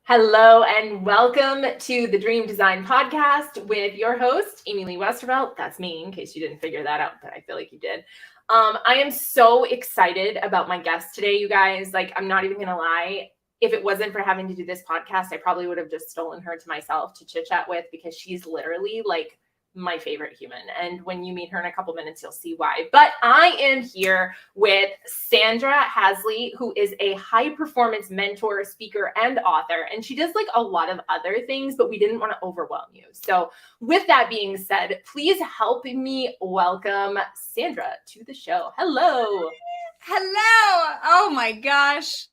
Hello and welcome to the Dream Design Podcast with your host, Amy Lee Westervelt. That's me, in case you didn't figure that out, but I feel like you did. I am so excited about my guest today, you guys. Like, I'm not even going to lie. If it wasn't for having to do this podcast, I probably would have just stolen her to myself to chit chat with, because she's literally like my favorite human. And when you meet her in a couple minutes, you'll see why. But I am here with Sandra Haseley, who is a high performance mentor, speaker, and author. And she does like a lot of other things, but we didn't want to overwhelm you. So with that being said, please help me welcome Sandra to the show. Hello. Hello. Oh my gosh.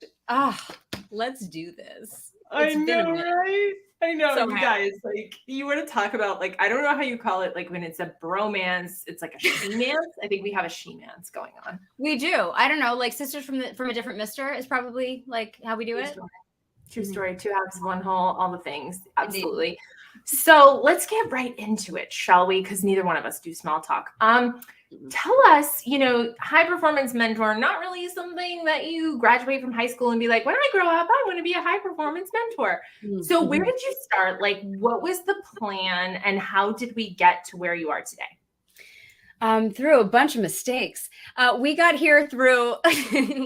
Let's do this. I know, right? I know, So you guys, like, you want to talk about, like, I don't know how you call it, like, when it's a bromance, it's like a she-mance. I think we have a she-mance going on. We do. I don't know, like sisters from a different mister is probably like how we do it. True story. Two halves, one whole, all the things. Absolutely. Indeed. So let's get right into it, shall we? Because neither one of us do small talk. Tell us, high performance mentor, not really something that you graduate from high school and be like, when I grow up, I want to be a high performance mentor. Mm-hmm. So where did you start? Like, what was the plan and how did we get to where you are today? Through a bunch of mistakes. We got here through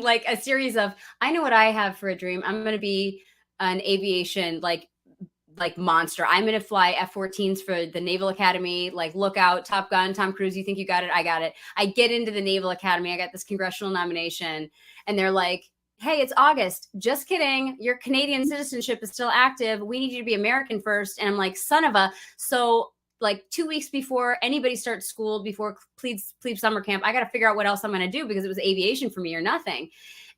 like a series of, I know what I have for a dream. I'm going to be an aviation, like monster. I'm going to fly F-14s for the Naval Academy. Like, look out, Top Gun, Tom Cruise, you think you got it? I got it. I get into the Naval Academy. I got this congressional nomination. And they're like, hey, it's August. Just kidding. Your Canadian citizenship is still active. We need you to be American first. And I'm like, son of a. So like 2 weeks before anybody starts school, before plebe summer camp, I got to figure out what else I'm going to do, because it was aviation for me or nothing.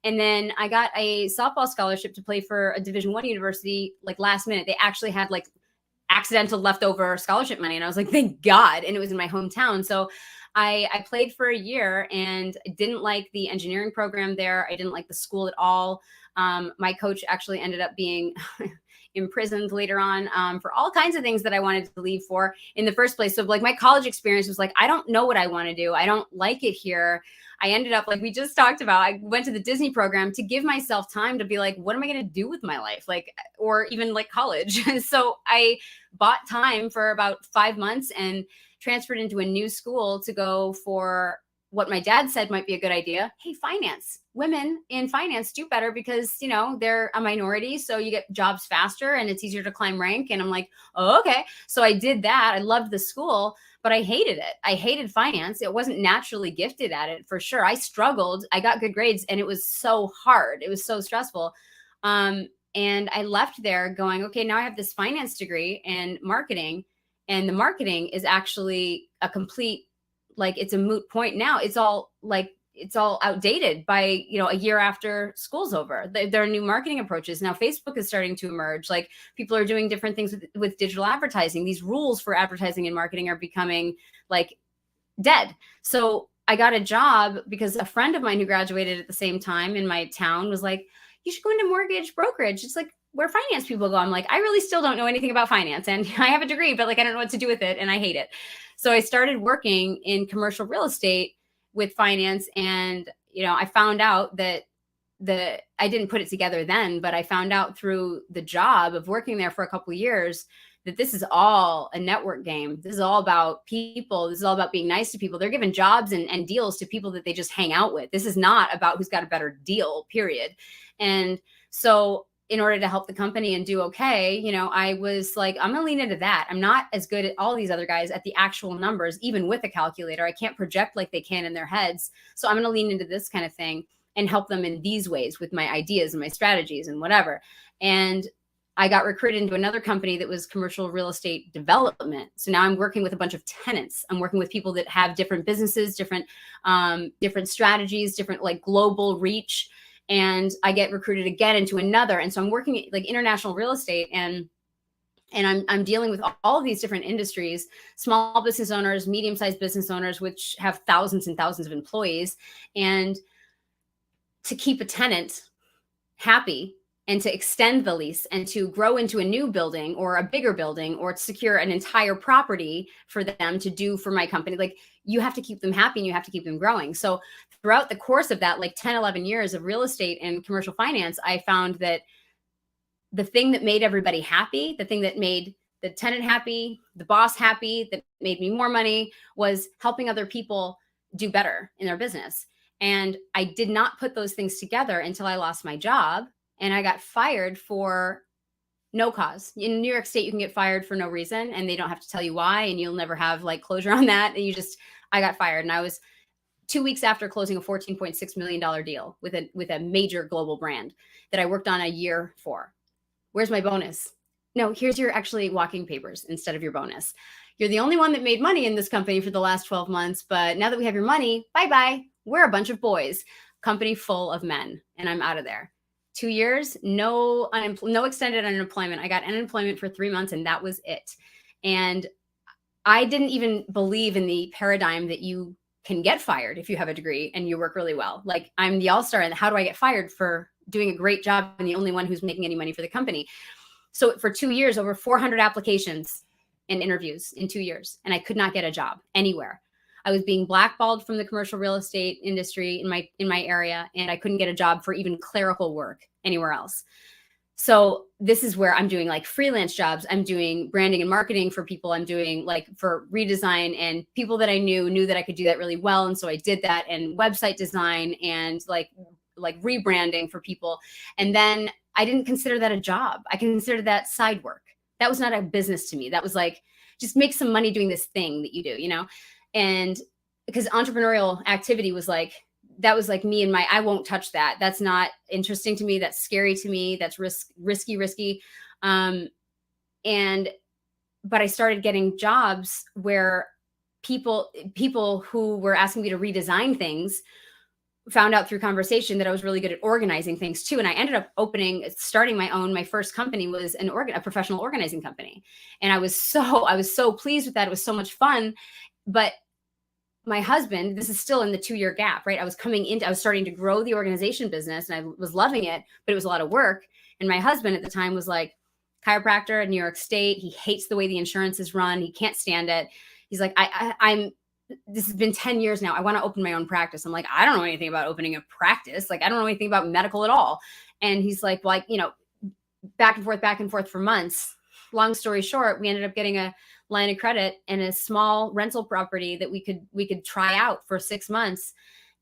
And then I got a softball scholarship to play for a Division I university, like last minute. They actually had like accidental leftover scholarship money. And I was like, thank God. And it was in my hometown. So I played for a year and didn't like the engineering program there. I didn't like the school at all. My coach actually ended up being imprisoned later on for all kinds of things that I wanted to leave for in the first place. So like my college experience was like, I don't know what I want to do. I don't like it here. I ended up, like we just talked about, I went to the Disney program to give myself time to be like, what am I going to do with my life? Like, or even like college. So I bought time for about 5 months and transferred into a new school to go for what my dad said might be a good idea. Hey, finance. Women in finance do better because, they're a minority. So you get jobs faster and it's easier to climb rank. And I'm like, oh, okay. So I did that. I loved the school, but I hated it. I hated finance. It wasn't naturally gifted at it, for sure. I struggled. I got good grades and it was so hard. It was so stressful. And I left there going, okay, now I have this finance degree and marketing. And the marketing is actually a complete, like, it's a moot point now. It's all outdated by, a year after school's over. There are new marketing approaches. Now Facebook is starting to emerge. Like, people are doing different things with digital advertising. These rules for advertising and marketing are becoming like dead. So I got a job because a friend of mine who graduated at the same time in my town was like, you should go into mortgage brokerage. It's like where finance people go. I'm like, I really still don't know anything about finance, and I have a degree, but like, I don't know what to do with it. And I hate it. So I started working in commercial real estate with finance. And, I found out that I didn't put it together then, but I found out through the job of working there for a couple of years that this is all a network game. This is all about people. This is all about being nice to people. They're giving jobs and deals to people that they just hang out with. This is not about who's got a better deal, period. And so in order to help the company and do okay, I was like, I'm going to lean into that. I'm not as good at all these other guys at the actual numbers, even with a calculator. I can't project like they can in their heads. So I'm going to lean into this kind of thing and help them in these ways with my ideas and my strategies and whatever. And I got recruited into another company that was commercial real estate development. So now I'm working with a bunch of tenants. I'm working with people that have different businesses, different strategies, different like global reach. And I get recruited again into another. And so I'm working like international real estate, and I'm dealing with all of these different industries, small business owners, medium-sized business owners, which have thousands and thousands of employees. And to keep a tenant happy and to extend the lease and to grow into a new building or a bigger building or to secure an entire property for them to do for my company, like, you have to keep them happy and you have to keep them growing. So throughout the course of that, like 10, 11 years of real estate and commercial finance, I found that the thing that made everybody happy, the thing that made the tenant happy, the boss happy, that made me more money, was helping other people do better in their business. And I did not put those things together until I lost my job and I got fired for no cause. In New York State, you can get fired for no reason and they don't have to tell you why, and you'll never have like closure on that. And I got fired, and I was 2 weeks after closing a $14.6 million deal with a major global brand that I worked on a year for. Where's my bonus? No, here's your actually walking papers instead of your bonus. You're the only one that made money in this company for the last 12 months, but now that we have your money, bye-bye. We're a bunch of boys, company full of men, and I'm out of there. 2 years, no extended unemployment. I got unemployment for 3 months, and that was it. And I didn't even believe in the paradigm that you can get fired if you have a degree and you work really well. Like, I'm the all-star, and how do I get fired for doing a great job and the only one who's making any money for the company? So for 2 years, over 400 applications and interviews in 2 years, and I could not get a job anywhere. I was being blackballed from the commercial real estate industry in my area, and I couldn't get a job for even clerical work anywhere else. So this is where I'm doing like freelance jobs. I'm doing branding and marketing for people. I'm doing like for redesign, and people that I knew that I could do that really well. And so I did that, and website design and like rebranding for people. And then I didn't consider that a job. I considered that side work. That was not a business to me. That was like, just make some money doing this thing that you do, you know? And because entrepreneurial activity was like, that was like me and I won't touch that. That's not interesting to me. That's scary to me. That's risky. But I started getting jobs where people who were asking me to redesign things found out through conversation that I was really good at organizing things too. And I ended up starting my first company was a professional organizing company. And I was so pleased with that. It was so much fun. But my husband, this is still in the 2-year gap, right? I was starting to grow the organization business, and I was loving it, but it was a lot of work. And my husband at the time was like, chiropractor in New York State. He hates the way the insurance is run. He can't stand it. He's like, this has been 10 years now. I want to open my own practice. I'm like, I don't know anything about opening a practice. Like, I don't know anything about medical at all. And he's like, back and forth for months. Long story short, we ended up getting a line of credit and a small rental property that we could try out for 6 months.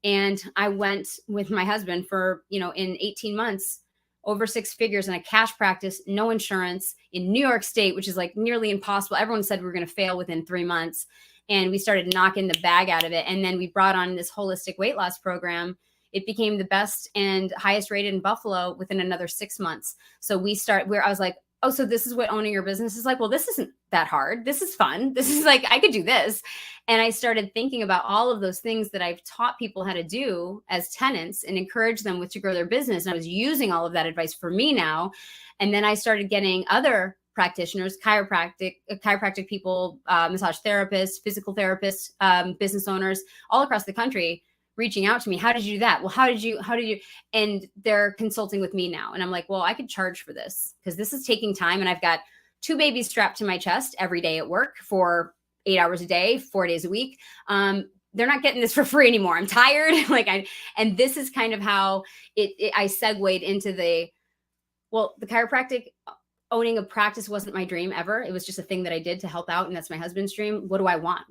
And I went with my husband for, in 18 months, over 6 figures in a cash practice, no insurance in New York State, which is like nearly impossible. Everyone said we were going to fail within 3 months. And we started knocking the bag out of it. And then we brought on this holistic weight loss program. It became the best and highest rated in Buffalo within another 6 months. So I was like, oh, so this is what owning your business is like? Well, this isn't that hard. This is fun. This is like, I could do this. And I started thinking about all of those things that I've taught people how to do as tenants and encourage them to grow their business. And I was using all of that advice for me now. And then I started getting other practitioners, chiropractic people, massage therapists, physical therapists, business owners all across the country reaching out to me. How did you do that? Well, how did you, and they're consulting with me now. And I'm like, well, I could charge for this because this is taking time. And I've got 2 babies strapped to my chest every day at work for 8 hours a day, 4 days a week. They're not getting this for free anymore. I'm tired. And this is kind of how I segued into the chiropractic. Owning a practice wasn't my dream ever. It was just a thing that I did to help out. And that's my husband's dream. What do I want?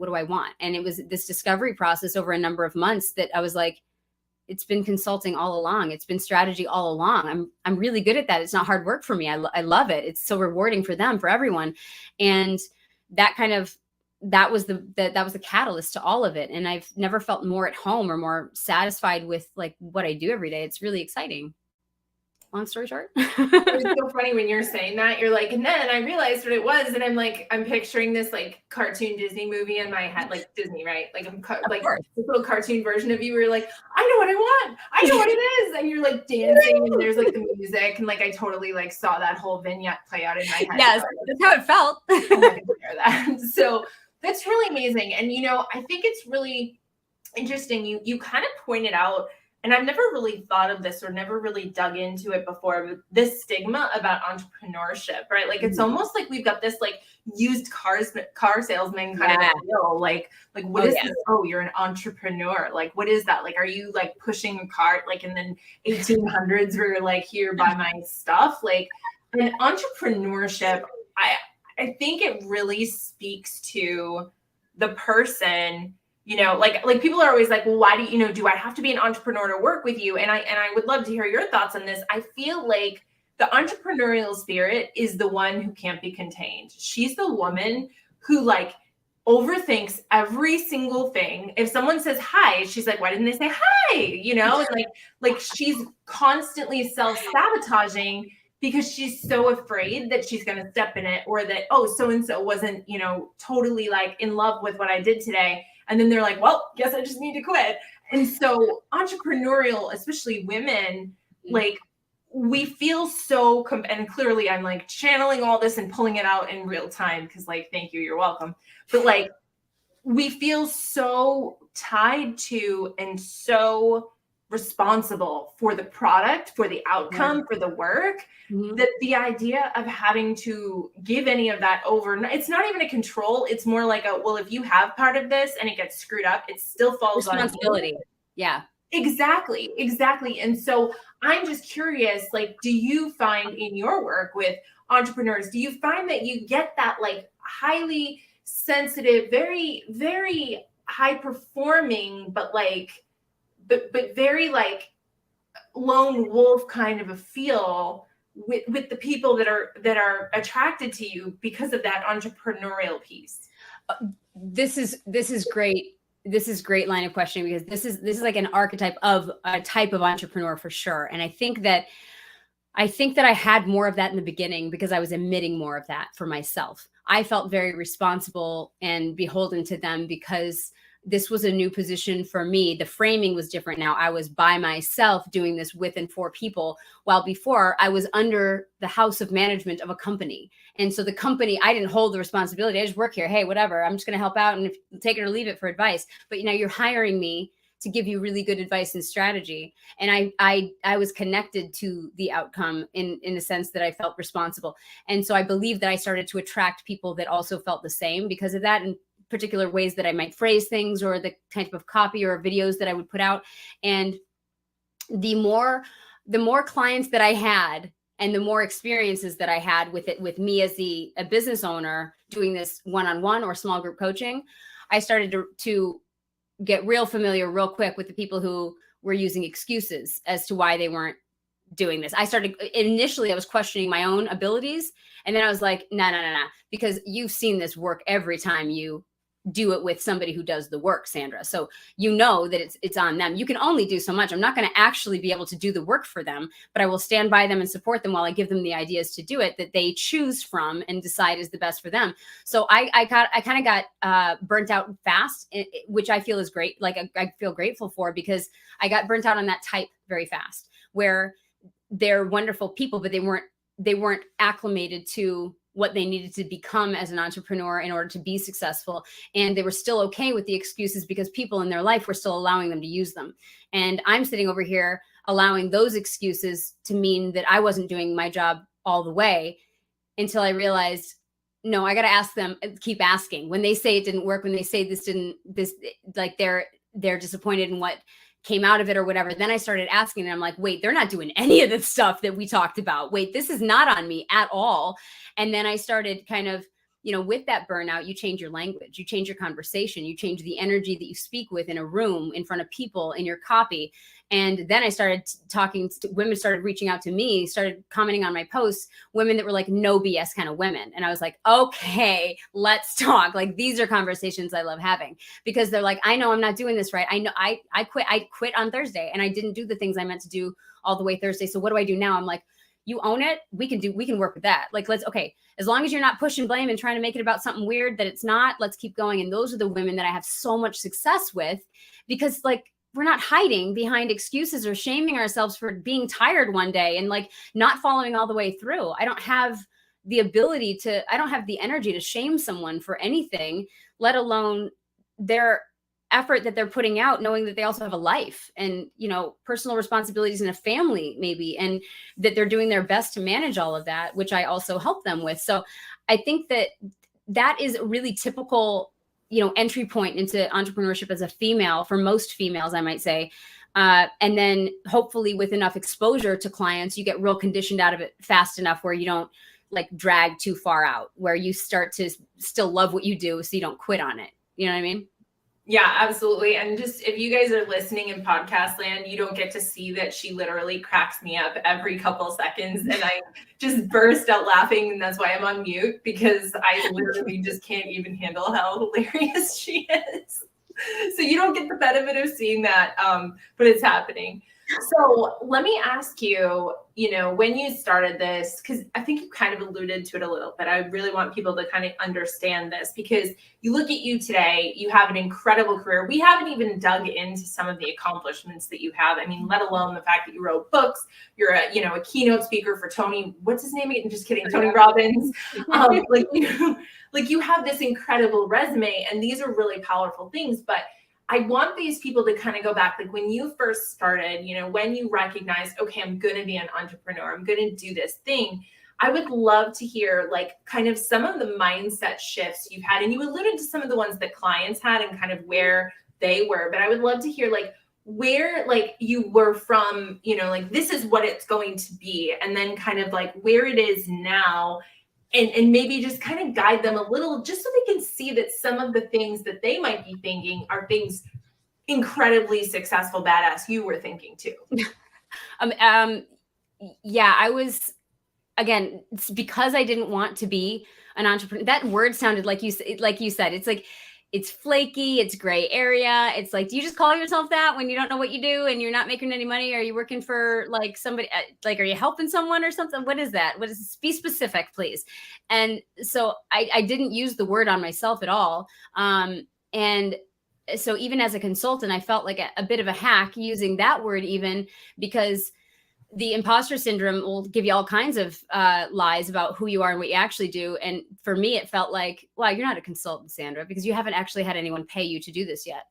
And it was this discovery process over a number of months that I was like, it's been consulting all along. It's been strategy all along. I'm really good at that. It's not hard work for me. I love it. It's so rewarding for them, for everyone. And that was the catalyst to all of it. And I've never felt more at home or more satisfied with like what I do every day. It's really exciting. Long story short. It's so funny when you're saying that. You're like, and then I realized what it was. And I'm like, I'm picturing this like cartoon Disney movie in my head, like Disney, right? Like this little cartoon version of you where you're like, I know what I want. I know what it is. And you're like dancing and there's like the music. And like, I totally like saw that whole vignette play out in my head. Yes, that's how it felt. I had to share that. So that's really amazing. And, I think it's really interesting. You kind of pointed out, and I've never really thought of this or never really dug into it before, but this stigma about entrepreneurship, right? Like, it's almost like we've got this like used car salesman kind of deal. Like what is this? Oh, you're an entrepreneur. Like, what is that? Like, are you like pushing a cart like in the 1800s where you're like, here, buy my stuff? Like, And entrepreneurship, I think it really speaks to the person, like people are always like, well, why do I have to be an entrepreneur to work with you? And I would love to hear your thoughts on this. I feel like the entrepreneurial spirit is the one who can't be contained. She's the woman who like overthinks every single thing. If someone says hi, she's like, why didn't they say hi? And like she's constantly self-sabotaging because she's so afraid that she's going to step in it, or that, oh, so-and-so wasn't, totally like in love with what I did today. And then they're like, well, guess I just need to quit. And so entrepreneurial, especially women, like we feel so, and clearly I'm like channeling all this and pulling it out in real time because like, thank you, you're welcome. But like, we feel so tied to and so responsible for the product, for the outcome, for the work, that the idea of having to give any of that over, it's not even a control. It's more like well, if you have part of this and it gets screwed up, it still falls on responsibility. Yeah. Exactly. And so I'm just curious, like, do you find in your work with entrepreneurs, do you find that you get that like highly sensitive, very, very high performing, but very like lone wolf kind of a feel with the people that are attracted to you because of that entrepreneurial piece? This is great. This is great line of questioning, because this is like an archetype of a type of entrepreneur for sure. And I think that I had more of that in the beginning because I was emitting more of that for myself. I felt very responsible and beholden to them because this was a new position for me. The framing was different now. I was by myself doing this with and for people, while before I was under the house of management of a company. And so the company, I didn't hold the responsibility. I just work here. Hey, whatever, I'm just going to help out and take it or leave it for advice. But you're hiring me to give you really good advice and strategy. And I was connected to the outcome in the sense that I felt responsible. And so I believe that I started to attract people that also felt the same because of that, and particular ways that I might phrase things, or the type of copy or videos that I would put out. And the more clients that I had, and the more experiences that I had with me as a business owner doing this one-on-one or small group coaching, I started to get real familiar real quick with the people who were using excuses as to why they weren't doing this. Initially I was questioning my own abilities. And then I was like, no, because you've seen this work every time you do it with somebody who does the work, Sandra. So that it's on them. You can only do so much. I'm not going to actually be able to do the work for them, but I will stand by them and support them while I give them the ideas to do it that they choose from and decide is the best for them. So I kind of got burnt out fast, which I feel is great. Like I feel grateful for, because I got burnt out on that type very fast, where they're wonderful people, but they weren't acclimated to what they needed to become as an entrepreneur in order to be successful. And they were still okay with the excuses because people in their life were still allowing them to use them. And I'm sitting over here allowing those excuses to mean that I wasn't doing my job all the way, until I realized, no, I got to ask them, keep asking. When they say it didn't work, when they say like they're disappointed in what came out of it or whatever, then I started asking, and I'm like, wait, they're not doing any of the stuff that we talked about. Wait, this is not on me at all. And then I started kind of, with that burnout, you change your language, you change your conversation, you change the energy that you speak with in a room, in front of people, in your copy. And then I started talking to women, started reaching out to me, started commenting on my posts, women that were like no BS kind of women. And I was like, okay, let's talk. Like, these are conversations I love having, because they're like, I know I'm not doing this right. I know I quit on Thursday and I didn't do the things I meant to do all the way Thursday. So what do I do now? I'm like, you own it. We can work with that. Like, as long as you're not pushing blame and trying to make it about something weird that it's not, let's keep going. And those are the women that I have so much success with, because like, we're not hiding behind excuses or shaming ourselves for being tired one day and like not following all the way through. I don't have the energy to shame someone for anything, let alone their effort that they're putting out, knowing that they also have a life and, personal responsibilities and a family maybe, and that they're doing their best to manage all of that, which I also help them with. So I think that is a really typical, entry point into entrepreneurship as a female, for most females, I might say, And then hopefully with enough exposure to clients, you get real conditioned out of it fast enough where you don't like drag too far out, where you start to still love what you do so you don't quit on it. You know what I mean? Yeah, absolutely. And just if you guys are listening in podcast land, you don't get to see that she literally cracks me up every couple seconds. And I just burst out laughing. And that's why I'm on mute, because I literally just can't even handle how hilarious she is. So you don't get the benefit of seeing that, but it's happening. So let me ask you, when you started this, because I think you kind of alluded to it a little bit. I really want people to kind of understand this, because you look at you today, you have an incredible career. We haven't even dug into some of the accomplishments that you have. I mean, let alone the fact that you wrote books. You're a keynote speaker for Tony. What's his name? I'm just kidding. Tony Robbins. You have this incredible resume, and these are really powerful things. But I want these people to kind of go back, like when you first started, when you recognized, okay, I'm going to be an entrepreneur, I'm going to do this thing. I would love to hear like kind of some of the mindset shifts you've had. And you alluded to some of the ones that clients had and kind of where they were, but I would love to hear like where like you were from, like this is what it's going to be. And then kind of like where it is now. And maybe just kind of guide them a little, just so they can see that some of the things that they might be thinking are things incredibly successful, badass you were thinking too. Yeah, I was, again, it's because I didn't want to be an entrepreneur. That word sounded like you said, it's like, it's flaky, it's gray area. It's like, do you just call yourself that when you don't know what you do and you're not making any money? Are you working for like somebody, like, are you helping someone or something? What is that? What is, be specific, please. And so I didn't use the word on myself at all. And so even as a consultant, I felt like a bit of a hack using that word, even because the imposter syndrome will give you all kinds of lies about who you are and what you actually do. And for me, it felt like, well, you're not a consultant, Sandra, because you haven't actually had anyone pay you to do this yet.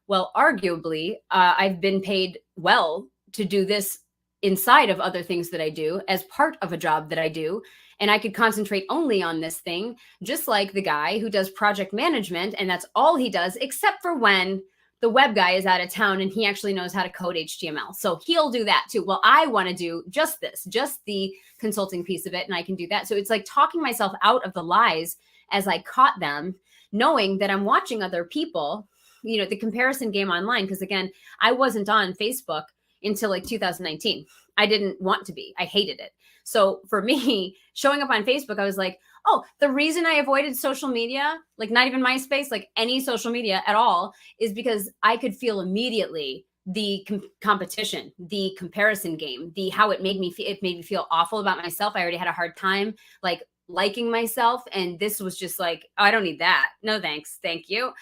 Well, arguably, I've been paid well to do this inside of other things that I do as part of a job that I do. And I could concentrate only on this thing, just like the guy who does project management. And that's all he does, except for when the web guy is out of town and he actually knows how to code HTML. So he'll do that too. Well, I want to do just this, just the consulting piece of it. And I can do that. So it's like talking myself out of the lies as I caught them, knowing that I'm watching other people, the comparison game online. Because again, I wasn't on Facebook until like 2019. I didn't want to be. I hated it. So for me, showing up on Facebook, I was like, oh, the reason I avoided social media, like not even MySpace, like any social media at all, is because I could feel immediately the competition, the comparison game, how it made me feel. It made me feel awful about myself. I already had a hard time like liking myself. And this was just like, oh, I don't need that. No, thanks. Thank you.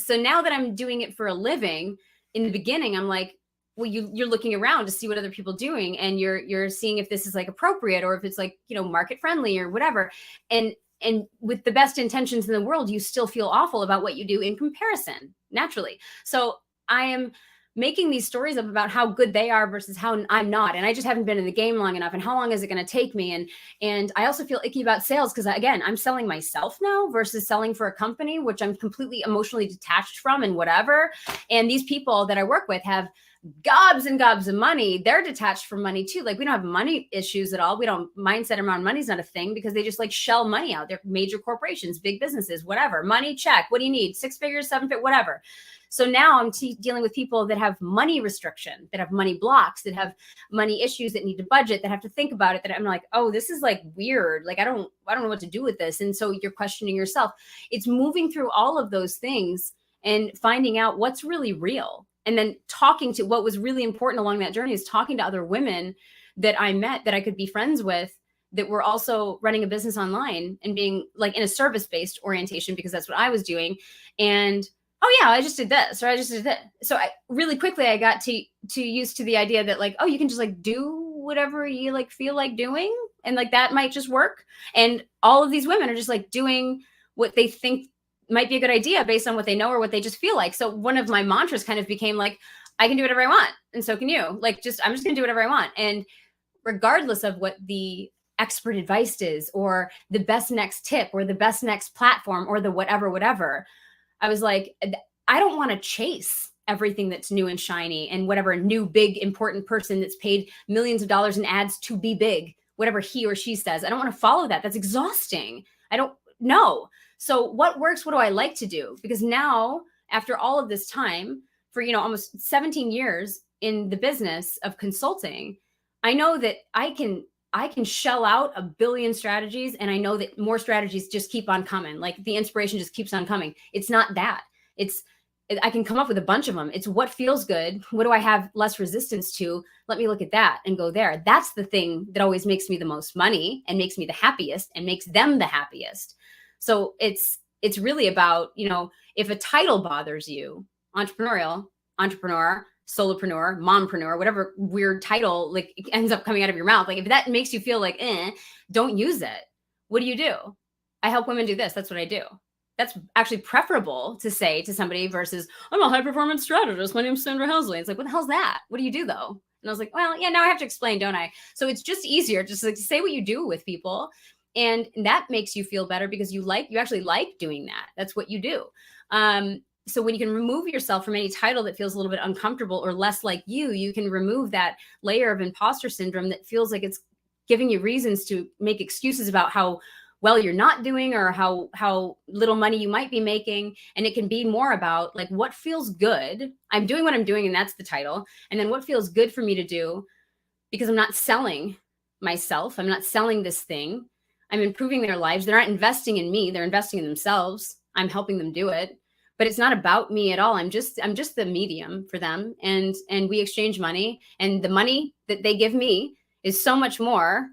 So now that I'm doing it for a living, in the beginning, I'm like, well, you're looking around to see what other people are doing, and you're seeing if this is like appropriate or if it's like, market friendly or whatever. And with the best intentions in the world, you still feel awful about what you do in comparison, naturally. So I am making these stories up about how good they are versus how I'm not. And I just haven't been in the game long enough. And how long is it going to take me? And I also feel icky about sales because, again, I'm selling myself now versus selling for a company, which I'm completely emotionally detached from and whatever. And these people that I work with have gobs and gobs of money. They're detached from money too. Like we don't have money issues at all. We don't, mindset around money is not a thing because they just like shell money out. They're major corporations, big businesses, whatever. Money, check. What do you need? 6 figures, 7 figures, whatever. So now I'm dealing with people that have money restriction, that have money blocks, that have money issues, that need to budget, that have to think about it. That I'm like, oh, this is like weird. Like I don't know what to do with this. And so you're questioning yourself. It's moving through all of those things and finding out what's really real. And then talking to what was really important along that journey is talking to other women that I met that I could be friends with that were also running a business online and being like in a service-based orientation because that's what I was doing. And oh yeah, I just did this or I just did that. So really quickly I got to used to the idea that like, oh, you can just like do whatever you like feel like doing. And like that might just work. And all of these women are just like doing what they think might be a good idea based on what they know or what they just feel like. So one of my mantras kind of became like, I can do whatever I want. And so can you. Like, I'm just going to do whatever I want. And regardless of what the expert advice is or the best next tip or the best next platform or the whatever, I was like, I don't want to chase everything that's new and shiny and whatever new, big, important person that's paid millions of dollars in ads to be big, whatever he or she says. I don't want to follow that. That's exhausting. I don't know. So what works? What do I like to do? Because now, after all of this time, for, almost 17 years in the business of consulting, I know that I can shell out 1 billion strategies, and I know that more strategies just keep on coming. Like the inspiration just keeps on coming. It's not that. I can come up with a bunch of them. It's what feels good. What do I have less resistance to? Let me look at that and go there. That's the thing that always makes me the most money and makes me the happiest and makes them the happiest. So it's really about, if a title bothers you, entrepreneurial, entrepreneur, solopreneur, mompreneur, whatever weird title like ends up coming out of your mouth. Like if that makes you feel like, don't use it. What do? I help women do this. That's what I do. That's actually preferable to say to somebody versus, I'm a high performance strategist. My name's Sandra Haseley. It's like, what the hell's that? What do you do though? And I was like, well, yeah, now I have to explain, don't I? So it's just easier just like to say what you do with people. And that makes you feel better because you actually like doing that. That's what you do. So when you can remove yourself from any title that feels a little bit uncomfortable or less like you can remove that layer of imposter syndrome that feels like it's giving you reasons to make excuses about how well you're not doing or how little money you might be making. And it can be more about like what feels good. I'm doing what I'm doing, and that's the title. And then what feels good for me to do because I'm not selling myself. I'm not selling this thing. I'm improving their lives. They're not investing in me. They're investing in themselves. I'm helping them do it. But it's not about me at all. I'm just the medium for them. And we exchange money. And the money that they give me is so much more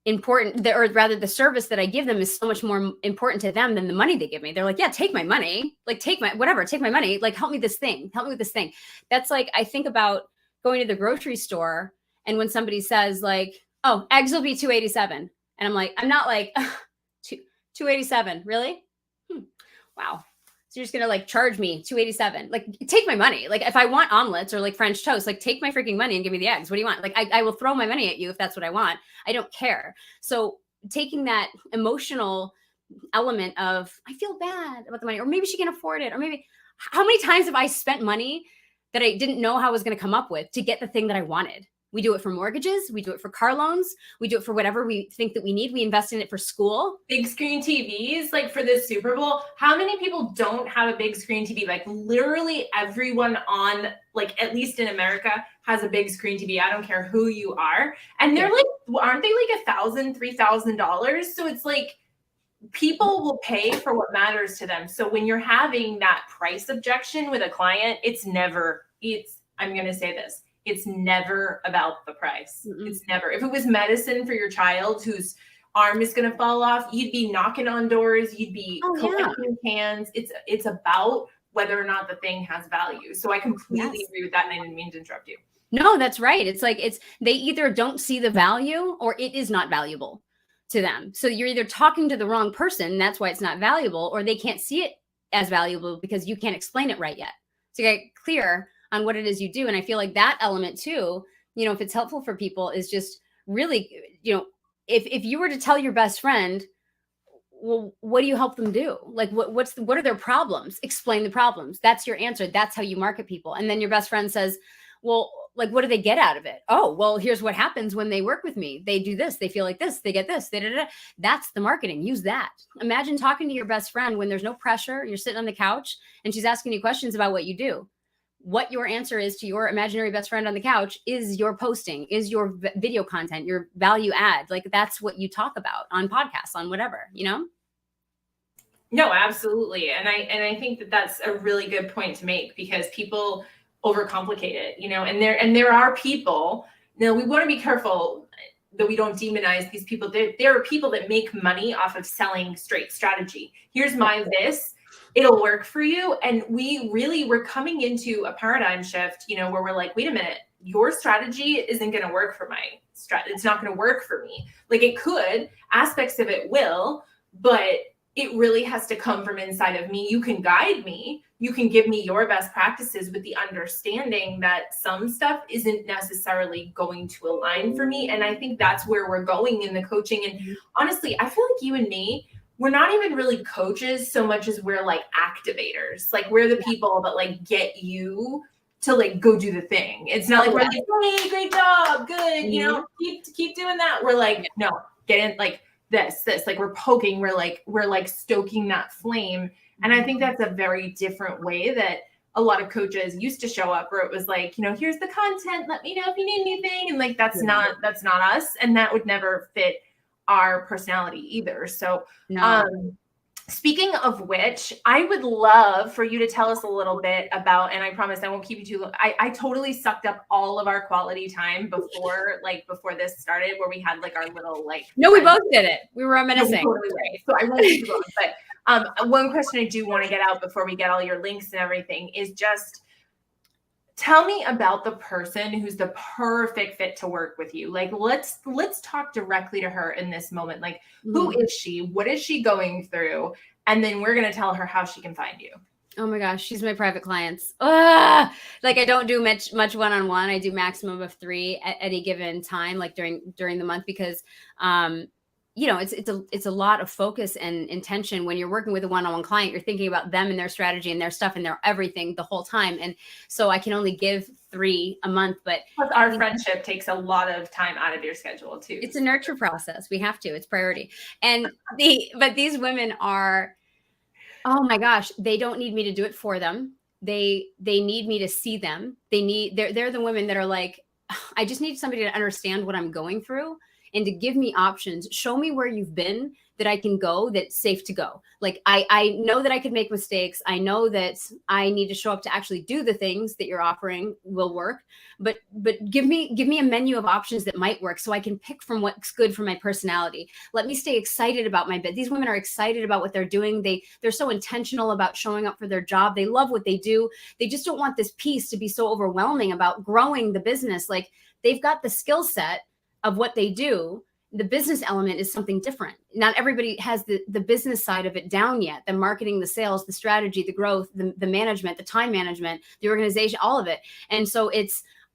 important, or rather the service that I give them is so much more important to them than the money they give me. They're like, yeah, take my money, like take my money, like help me with this thing. That's like, I think about going to the grocery store and when somebody says like, oh, eggs will be $2.87. And I'm like, I'm not like, $2.87, really? Wow. So you're just going to like charge me $2.87, like take my money. Like if I want omelets or like French toast, like take my freaking money and give me the eggs. What do you want? Like I will throw my money at you if that's what I want. I don't care. So taking that emotional element of, I feel bad about the money, or maybe she can afford it. Or maybe how many times have I spent money that I didn't know how I was going to come up with to get the thing that I wanted? We do it for mortgages. We do it for car loans. We do it for whatever we think that we need. We invest in it for school. Big screen TVs, like for the Super Bowl. How many people don't have a big screen TV? Like literally everyone on, like at least in America, has a big screen TV. I don't care who you are. And they're like, aren't they like $1,000, $3,000? So it's like people will pay for what matters to them. So when you're having that price objection with a client, I'm going to say this. It's never about the price. Mm-mm. It's never. If it was medicine for your child whose arm is going to fall off, you'd be knocking on doors. You'd be collecting cans. It's about whether or not the thing has value. So I completely agree with that. And I didn't mean to interrupt you. No, that's right. It's like they either don't see the value or it is not valuable to them. So you're either talking to the wrong person, that's why it's not valuable, or they can't see it as valuable because you can't explain it right yet. So you get clear on what it is you do. And I feel like that element too, if it's helpful for people, is just really, if you were to tell your best friend, well, what do you help them do? Like, what are their problems? Explain the problems. That's your answer. That's how you market people. And then your best friend says, well, like, what do they get out of it? Oh, well, here's what happens when they work with me. They do this. They feel like this. They get this. That's the marketing. Use that. Imagine talking to your best friend when there's no pressure. You're sitting on the couch and she's asking you questions about what you do. What your answer is to your imaginary best friend on the couch is your posting, is your video content, your value add. Like that's what you talk about on podcasts, on whatever, No, absolutely. And I think that that's a really good point to make because people overcomplicate it, and there are people, we want to be careful that we don't demonize these people. There are people that make money off of selling straight strategy. Here's this. It'll work for you. And we're coming into a paradigm shift, where we're like, wait a minute, your strategy isn't going to work for my strategy. It's not going to work for me. Like it could, aspects of it will, but it really has to come from inside of me. You can guide me. You can give me your best practices with the understanding that some stuff isn't necessarily going to align for me. And I think that's where we're going in the coaching. And honestly, I feel like you and me, we're not even really coaches so much as we're like activators. Like we're the people that like get you to like go do the thing. It's not like we're like, hey, great job, good, you know, keep doing that. We're like, no, get in like this, like we're poking, we're like stoking that flame. And I think that's a very different way that a lot of coaches used to show up, where it was like, you know, here's the content, let me know if you need anything. And like, that's not us. And that would never fit our personality either. So, speaking of which, I would love for you to tell us a little bit about, and I promise I won't keep you too long. I totally sucked up all of our quality time before this started, where we had like our little like. No, we both did it. We were reminiscing. Totally right. So I won't keep you long, but one question I do want to get out before we get all your links and everything is just tell me about the person who's the perfect fit to work with you. Like, let's talk directly to her in this moment. Like, who is she? What is she going through? And then we're going to tell her how she can find you. Oh my gosh, she's my private clients. Like, I don't do much one-on-one. I do maximum of 3 at any given time, like during the month, because you know, it's a lot of focus and intention. When you're working with a one-on-one client, you're thinking about them and their strategy and their stuff and their everything the whole time. And so I can only give 3 a month, but plus our friendship takes a lot of time out of your schedule too. It's a nurture process. We have to, it's priority. And but these women are, oh my gosh, they don't need me to do it for them. They need me to see them. They're the women that are like, I just need somebody to understand what I'm going through and to give me options, show me where you've been that I can go, that's safe to go. Like, I know that I could make mistakes. I know that I need to show up to actually do the things that you're offering will work, but give me a menu of options that might work so I can pick from what's good for my personality. Let me stay excited about my bit. These women are excited about what they're doing. They're so intentional about showing up for their job. They love what they do. They just don't want this piece to be so overwhelming about growing the business. Like, they've got the skill set of what they do. The business element is something different. Not everybody has the business side of it down yet. The marketing, the sales, the strategy, the growth, the management, the time management, the organization, all of it. And so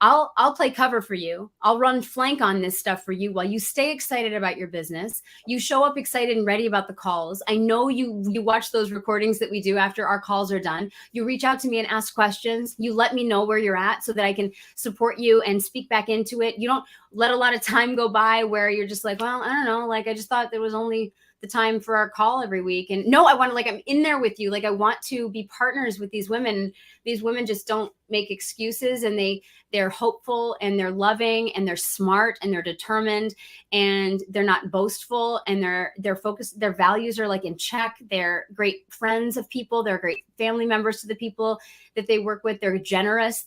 I'll play cover for you. I'll run flank on this stuff for you while you stay excited about your business. You show up excited and ready about the calls. I know you watch those recordings that we do after our calls are done. You reach out to me and ask questions. You let me know where you're at so that I can support you and speak back into it. You don't let a lot of time go by where you're just like, well, I don't know. Like, I just thought there was only the time for our call every week. And no, I want to, like, I'm in there with you. Like, I want to be partners with these women. These women just don't make excuses, and they're hopeful, and they're loving, and they're smart, and they're determined, and they're not boastful, and they're focused. Their values are like in check. They're great friends of people. They're great family members to the people that they work with. They're generous.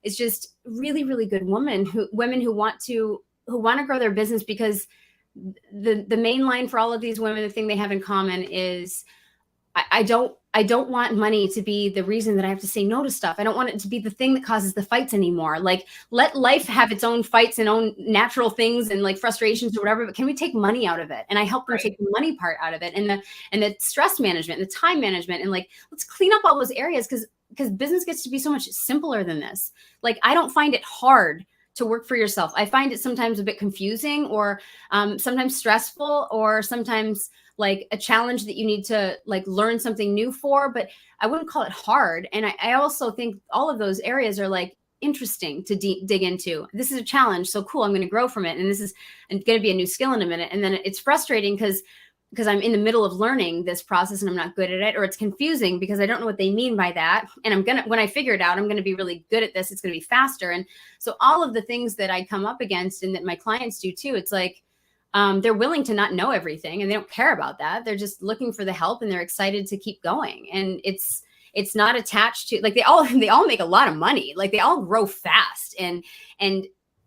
It's just really, really good women who want to grow their business, because the main line for all of these women, the thing they have in common is I don't want money to be the reason that I have to say no to stuff. I don't want it to be the thing that causes the fights anymore. Like, let life have its own fights and own natural things and like frustrations or whatever, but can we take money out of it? And I help them take the money part out of it, and the stress management, and the time management, and like, let's clean up all those areas, because business gets to be so much simpler than this. Like, I don't find it hard to work for yourself. I find it sometimes a bit confusing, or sometimes stressful, or sometimes like a challenge that you need to like learn something new for, but I wouldn't call it hard. And I also think all of those areas are like interesting to dig into. This is a challenge. So cool. I'm going to grow from it. And this is going to be a new skill in a minute. And then it's frustrating because I'm in the middle of learning this process and I'm not good at it, or it's confusing because I don't know what they mean by that. And when I figure it out, I'm going to be really good at this. It's going to be faster. And so all of the things that I come up against and that my clients do too, it's like, they're willing to not know everything, and they don't care about that. They're just looking for the help, and they're excited to keep going. And it's not attached to, like, they all make a lot of money. Like, they all grow fast, and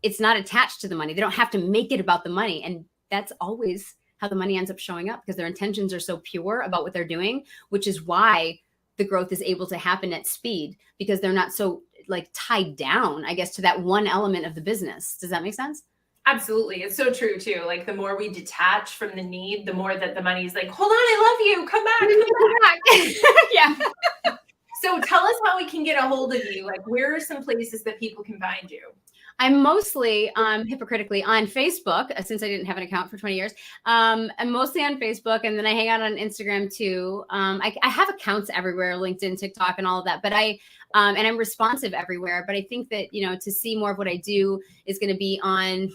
it's not attached to the money. They don't have to make it about the money. And that's always how the money ends up showing up, because their intentions are so pure about what they're doing, which is why the growth is able to happen at speed, because they're not so like tied down, I guess, to that one element of the business. Does that make sense? Absolutely. It's so true too. Like, the more we detach from the need, the more that the money's like, hold on, I love you. Come back. Yeah. So tell us how we can get a hold of you. Like, where are some places that people can find you? I'm mostly hypocritically on Facebook since I didn't have an account for 20 years. I'm mostly on Facebook, and then I hang out on Instagram too. I have accounts everywhere, LinkedIn, TikTok, and all of that. But and I'm responsive everywhere. But I think that, to see more of what I do is going to be on,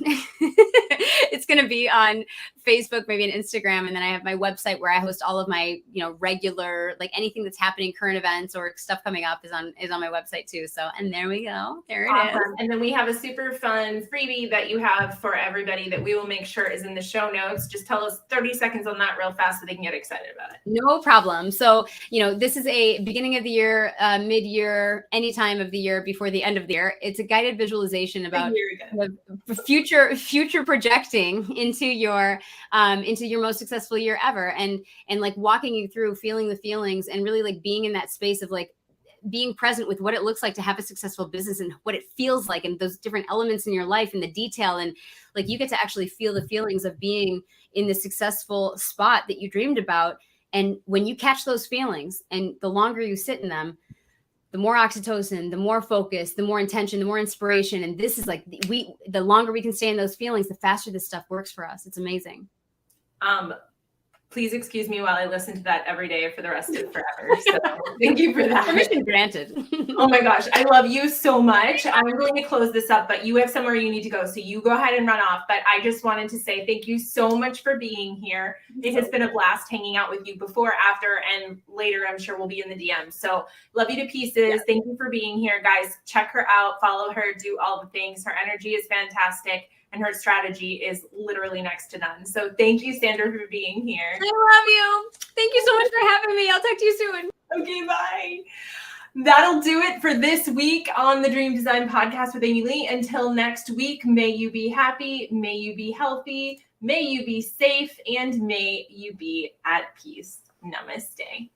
it's going to be on Facebook, maybe on Instagram. And then I have my website where I host all of my, regular, like anything that's happening, current events or stuff coming up is on my website too. So, and there we go. There it is. And then we have a super fun freebie that you have for everybody that we will make sure is in the show notes. Just tell us 30 seconds on that real fast so they can get excited about it. No problem. So, this is a beginning of the year, mid-year, any time of the year before the end of the year. It's a guided visualization about future projecting into your most successful year ever, and like walking you through feeling the feelings and really like being in that space of like being present with what it looks like to have a successful business and what it feels like and those different elements in your life and the detail, and like you get to actually feel the feelings of being in the successful spot that you dreamed about. And when you catch those feelings and the longer you sit in them, the more oxytocin, the more focus, the more intention, the more inspiration. And this is like the longer we can stay in those feelings, the faster this stuff works for us. It's amazing. Please excuse me while I listen to that every day for the rest of forever. So thank you for that. Permission granted. Oh my gosh, I love you so much. I'm going to close this up, but you have somewhere you need to go. So you go ahead and run off. But I just wanted to say thank you so much for being here. It has been a blast hanging out with you before, after, and later. I'm sure we'll be in the DMs. So love you to pieces. Yeah. Thank you for being here, guys. Check her out, follow her, do all the things. Her energy is fantastic. And her strategy is literally next to none. So thank you, Sandra, for being here. I love you. Thank you so much for having me. I'll talk to you soon. Okay, bye. That'll do it for this week on the Dream Design Podcast with Amy Lee. Until next week, may you be happy, may you be healthy, may you be safe, and may you be at peace. Namaste.